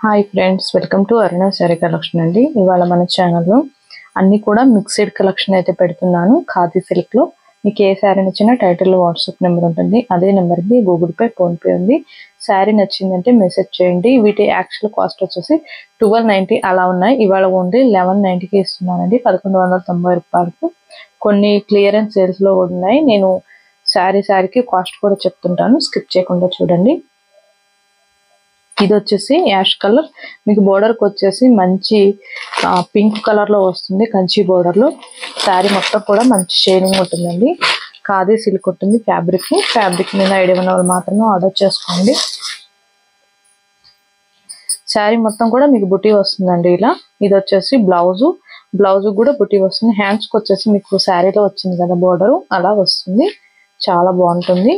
Hi friends, welcome to Aruna sari collection అండి. ఇవాళ మన ఛానల్లో అన్ని కూడా మిక్స్డ్ కలెక్షన్ అయితే పెడుతున్నాను. ఖాదీ సిల్క్ లో మీకు ఏ శారీ నచ్చినా టైటిల్లో వాట్సాప్ నెంబర్ ఉంటుంది. అదే నెంబర్కి గూగుల్ పే, ఫోన్పే ఉంది. శారీ నచ్చిందంటే మెసేజ్ చేయండి. వీటి యాక్చువల్ కాస్ట్ వచ్చేసి 1290 అలా ఉన్నాయి. ఇవాళ ఓన్లీ 1190కి ఇస్తున్నానండి, 1190 రూపాయలకు. కొన్ని క్లియరెన్స్ సేల్స్ లో ఉన్నాయి. నేను శారీకి కాస్ట్ కూడా చెప్తుంటాను, స్కిప్ చేయకుండా చూడండి. ఇది వచ్చేసి యాష్ కలర్, మీకు బోర్డర్కి వచ్చేసి మంచి పింక్ కలర్ లో వస్తుంది, కంచి బోర్డర్ లో. శారీ మొత్తం కూడా మంచి షేడింగ్ ఉంటుందండి. ఖాదీ సిల్క్ ఉంటుంది. ఫ్యాబ్రిక్ మీద ఐడియా ఉన్న వాళ్ళు మాత్రమే ఆర్డర్ చేసుకోండి. శారీ మొత్తం కూడా మీకు బుటీ వస్తుందండి ఇలా. ఇది వచ్చేసి బ్లౌజ్ కూడా బుటీ వస్తుంది. హ్యాండ్స్కి వచ్చేసి మీకు శారీలో వచ్చింది కదా బోర్డర్, అలా వస్తుంది. చాలా బాగుంటుంది.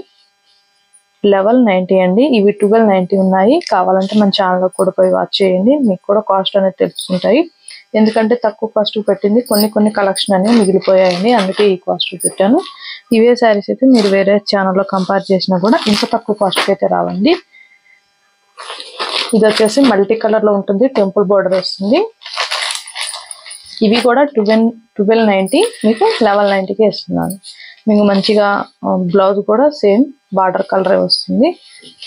1190 అండి. ఇవి 1290 ఉన్నాయి. కావాలంటే మన ఛానల్లో కూడా పోయి వాచ్ చేయండి, మీకు కూడా కాస్ట్ అనేది తెలుస్తుంటాయి. ఎందుకంటే తక్కువ కాస్ట్ పెట్టింది, కొన్ని కలెక్షన్ అనేవి మిగిలిపోయాయండి, అందుకే ఈ కాస్ట్ పెట్టాను. ఇవే శారీస్ అయితే మీరు వేరే ఛానల్లో కంపేర్ చేసినా కూడా ఇంత తక్కువ కాస్ట్ అయితే రావండి. ఇది వచ్చేసి మల్టీ కలర్ లో ఉంటుంది, టెంపుల్ బోర్డర్ వస్తుంది. ఇవి కూడా 1290, మీకు 1190కి ఇస్తున్నాను. మీకు మంచిగా బ్లౌజ్ కూడా సేమ్ బార్డర్ కలర్ వస్తుంది,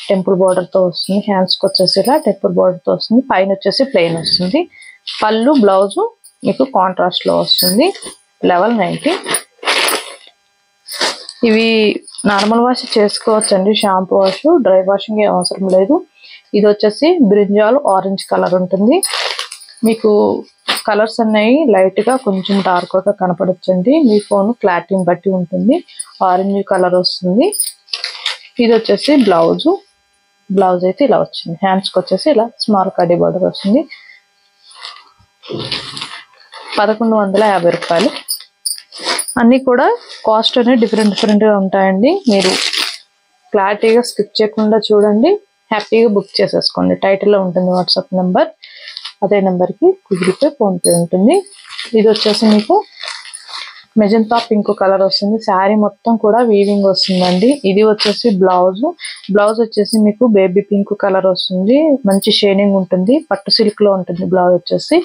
టెంపుల్ బోర్డర్ తో వస్తుంది. హ్యాండ్స్ కి వచ్చేసి ఇలా టెంపుల్ బోర్డర్ తో వస్తుంది. పైన వచ్చేసి ప్లెయిన్ వస్తుంది. పళ్ళు బ్లౌజ్ మీకు కాంట్రాస్ట్ లో వస్తుంది. 1190. ఇవి నార్మల్ వాష్ చేసుకోవచ్చు అండి, షాంపూ వాష్, డ్రై వాషింగ్ అవసరం లేదు. ఇది వచ్చేసి బ్రింజాల్ ఆరెంజ్ కలర్ ఉంటుంది. మీకు కలర్స్ అన్నవి లైట్ గా కొంచెం డార్క్ గా కనపడొచ్చండి, మీ ఫోన్ క్లారిటీని బట్టి ఉంటుంది. ఆరెంజ్ కలర్ వస్తుంది. ఇది వచ్చేసి బ్లౌజ్ అయితే ఇలా వచ్చింది. హ్యాండ్స్ కి వచ్చేసి ఇలా స్మాల్ కడ్డీ బార్డర్ వస్తుంది. 1150 రూపాయలు. అన్ని కూడా కాస్ట్ అనేది డిఫరెంట్ గా ఉంటాయండి. మీరు క్లారిటీగా స్కిప్ చేయకుండా చూడండి, హ్యాపీగా బుక్ చేసేసుకోండి. టైటిల్లో ఉంటుంది వాట్సాప్ నెంబర్, అదే నెంబర్కి గూగుల్ పే, ఫోన్పే ఉంటుంది. ఇది వచ్చేసి మీకు మెజంతా పింక్ కలర్ వస్తుంది. శారీ మొత్తం కూడా వీవింగ్ వస్తుందండి. ఇది వచ్చేసి బ్లౌజ్ వచ్చేసి మీకు బేబీ పింక్ కలర్ వస్తుంది, మంచి షేడింగ్ ఉంటుంది, పట్టు సిల్క్ లో ఉంటుంది. బ్లౌజ్ వచ్చేసి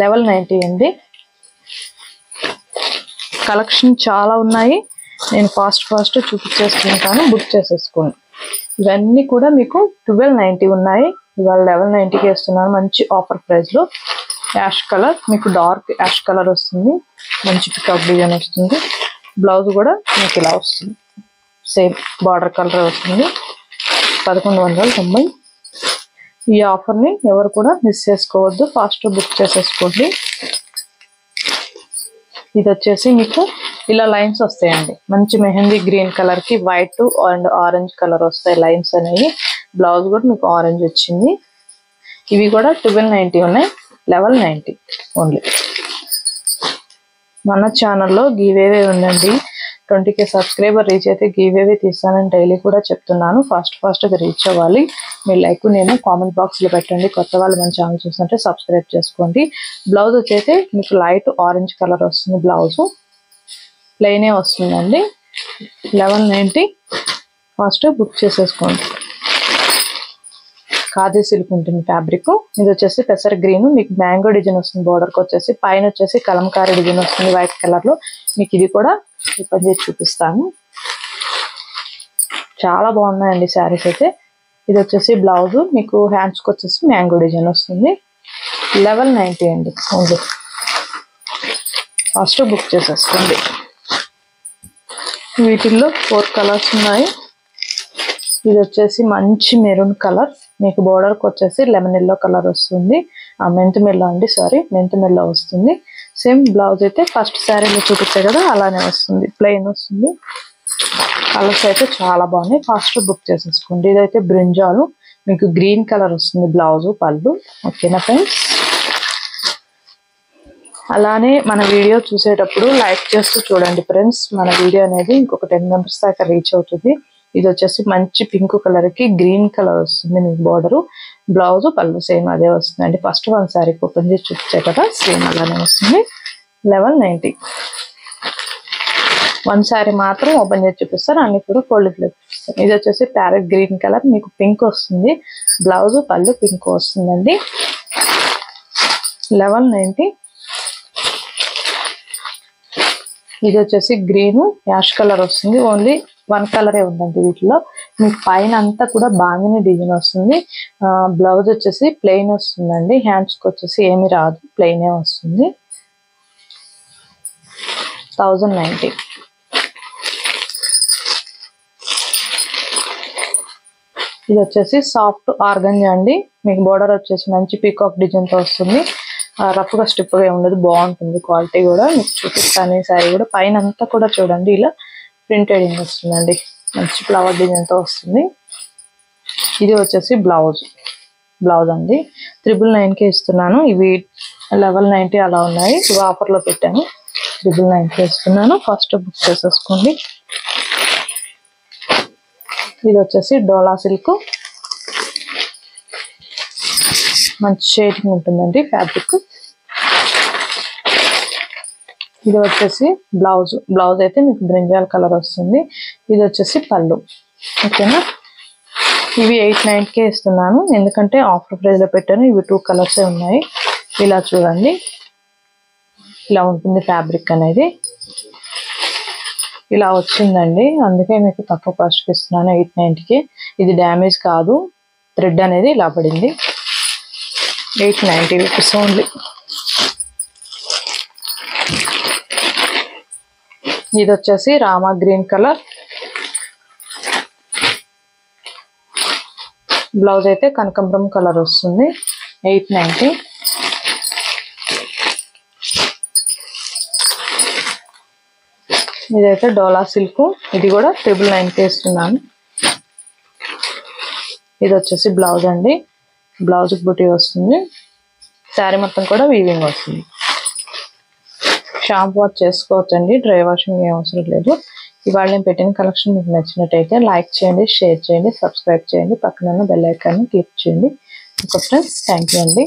1190 అండి. కలెక్షన్ చాలా ఉన్నాయి, నేను ఫాస్ట్ చూపించేస్తుంటాను, బుక్ చేసేసుకోండి. ఇవన్నీ కూడా మీకు 1290 ఉన్నాయి. ఇవాళ 1190కి ఇస్తున్నాను, మంచి ఆఫర్ ప్రైస్ లో. యాష్ కలర్, మీకు డార్క్ యాష్ కలర్ వస్తుంది, మంచి పికాక్ డిజైన్ వస్తుంది. బ్లౌజ్ కూడా మీకు ఇలా వస్తుంది, సేమ్ బార్డర్ కలర్ వస్తుంది. 1190. ఈ ఆఫర్ని ఎవరు కూడా మిస్ చేసుకోవద్దు, ఫాస్ట్ బుక్ చేసేసుకోండి. ఇది వచ్చేసి మీకు ఇలా లైన్స్ వస్తాయండి, మంచి మెహందీ గ్రీన్ కలర్ కి వైట్ అండ్ ఆరెంజ్ కలర్ వస్తాయి లైన్స్ అనేవి. బ్లౌజ్ కూడా మీకు ఆరెంజ్ వచ్చింది. ఇవి కూడా 1290 ఉన్నాయి, 1190 ఓన్లీ. మన ఛానల్లో గివేవే ఉందండి. 20K సబ్స్క్రైబర్ రీచ్ అయితే గివేవే తీస్తానని డైలీ కూడా చెప్తున్నాను. ఫాస్ట్గా రీచ్ అవ్వాలి. మీ లైక్ నేను కామెంట్ బాక్స్ లో పెట్టండి. కొత్త వాళ్ళు మన ఛానల్ చూస్తుంటే సబ్స్క్రైబ్ చేసుకోండి. బ్లౌజ్ వచ్చైతే మీకు లైట్ ఆరెంజ్ కలర్ వస్తుంది. బ్లౌజ్ ప్లెయినే వస్తుందండి. 1190. ఫాస్ట్ బుక్ చేసేసుకోండి. ఖాదీ సిల్క్ ఉంటుంది ఫ్యాబ్రిక్. ఇది వచ్చేసి పెసర్ గ్రీన్, మీకు మ్యాంగో డిజైన్ వస్తుంది. బోర్డర్కి వచ్చేసి పైన వచ్చేసి కలంకారీ డిజైన్ వస్తుంది వైట్ కలర్ లో. మీకు ఇది కూడా ఓపెన్ చేసి చూపిస్తాను. చాలా బాగున్నాయండి శారీస్ అయితే. ఇది వచ్చేసి బ్లౌజ్, మీకు హ్యాండ్స్ కి వచ్చేసి మ్యాంగో డిజైన్ వస్తుంది. 1190 అండి ఓన్లీ. ఫస్ట్ బుక్ చేసేసుకోండి. వీటిల్లో 4 కలర్స్ ఉన్నాయి. ఇది వచ్చేసి మంచి మెరూన్ కలర్, మీకు బోర్డర్కి వచ్చేసి లెమన్ ఎల్లో కలర్ వస్తుంది. మెంతు మెల్లో వస్తుంది. సేమ్ బ్లౌజ్ అయితే ఫస్ట్ శారీలో చూపించాయి కదా అలానే వస్తుంది, ప్లెయిన్ వస్తుంది. కలర్స్ అయితే చాలా బాగున్నాయి, ఫాస్ట్ బుక్ చేసేసుకోండి. ఇదైతే బ్రింజాలు, మీకు గ్రీన్ కలర్ వస్తుంది బ్లౌజ్, పళ్ళు. ఓకేనా ఫ్రెండ్స్? అలానే మన వీడియో చూసేటప్పుడు లైక్ చేస్తూ చూడండి ఫ్రెండ్స్. మన వీడియో అనేది ఇంకొక 10 మెంబర్స్ దాకా రీచ్ అవుతుంది. ఇది వచ్చేసి మంచి పింక్ కలర్ కి గ్రీన్ కలర్ వస్తుంది మీకు బోర్డర్. బ్లౌజ్ పళ్ళు సేమ్ అదే వస్తుందండి. ఫస్ట్ వన్ శారీకి ఓపెన్ చేసి చూపించాయి కదా, సేమ్ అలానే వస్తుంది. 1190. వన్ శారీ మాత్రం ఓపెన్ చేసి చూపిస్తారు, అన్ని కూడా ఫోల్డ్ చూపిస్తారు. ఇది వచ్చేసి ప్యారెట్ గ్రీన్ కలర్, మీకు పింక్ వస్తుంది. బ్లౌజ్ పళ్ళు పింక్ వస్తుందండి. 1190. ఇది వచ్చేసి గ్రీన్ యాష్ కలర్ వస్తుంది. ఓన్లీ వన్ కలరే ఉందండి వీటిలో. మీకు పైన అంతా కూడా బాందిని డిజైన్ వస్తుంది. బ్లౌజ్ వచ్చేసి ప్లెయిన్ వస్తుందండి. హ్యాండ్స్కి వచ్చేసి ఏమి రాదు, ప్లెయినే వస్తుంది. 1090. ఇది వచ్చేసి సాఫ్ట్ ఆర్గంజా అండి. మీకు బోర్డర్ వచ్చేసి మంచి పీకాక్ డిజైన్ తో వస్తుంది. రఫ్ గా స్టిప్ గా ఉండదు, బాగుంటుంది. క్వాలిటీ కూడా మీకు చూపిస్తాను. ఈ సారీ కూడా పైన అంతా కూడా చూడండి ఇలా ప్రింటెడ్ వస్తుందండి. మంచి ఫ్లవర్ డిజైన్ తో వస్తుంది. ఇది వచ్చేసి బ్లౌజ్ అండి. 999కి ఇస్తున్నాను. ఇవి 1190 అలా ఉన్నాయి. ఇవి ఆఫర్ లో పెట్టాను. 999కి ఇస్తున్నాను. ఫస్ట్ బుక్ చేసేసుకోండి. ఇది వచ్చేసి డోలా సిల్క్, మంచి షేడింగ్ ఉంటుందండి ఫ్యాబ్రిక్. ఇది వచ్చేసి బ్లౌజ్ అయితే మీకు బ్రింజాల్ కలర్ వస్తుంది. ఇది వచ్చేసి పళ్ళు. ఓకేనా, ఇవి 890కే ఇస్తున్నాను, ఎందుకంటే ఆఫర్ ప్రైస్ లో పెట్టాను. ఇవి 2 కలర్స్ ఉన్నాయి. ఇలా చూడండి, ఇలా ఉంటుంది ఫ్యాబ్రిక్ అనేది. ఇలా వచ్చిందండి, అందుకే మీకు తక్కువ కాస్ట్కి ఇస్తున్నాను 890కి. ఇది డ్యామేజ్ కాదు, థ్రెడ్ అనేది ఇలా పడింది. 890 రూపీస్ ఓన్లీ. ఇది వచ్చేసి రామా గ్రీన్ కలర్. బ్లౌజ్ అయితే కనకాంబరం కలర్ వస్తుంది. 890. ఇదైతే డోలా సిల్క్, ఇది కూడా 999కి ఇస్తున్నాను. ఇది వచ్చేసి బ్లౌజ్ అండి. బ్లౌజ్ బుటీ వస్తుంది. శారీ మొత్తం కూడా వీవింగ్ వస్తుంది. షాంపూ వాష్ చేసుకోవచ్చండి, డ్రై వాషింగ్ ఏం అవసరం లేదు. ఇవాళ నేను పెట్టిన కలెక్షన్ మీకు నచ్చినట్టయితే లైక్ చేయండి, షేర్ చేయండి, సబ్స్క్రైబ్ చేయండి, పక్కన ఉన్న బెల్ ఐకాన్ని క్లిక్ చేయండి. ఓకే ఫ్రెండ్స్, థ్యాంక్ యూ అండి.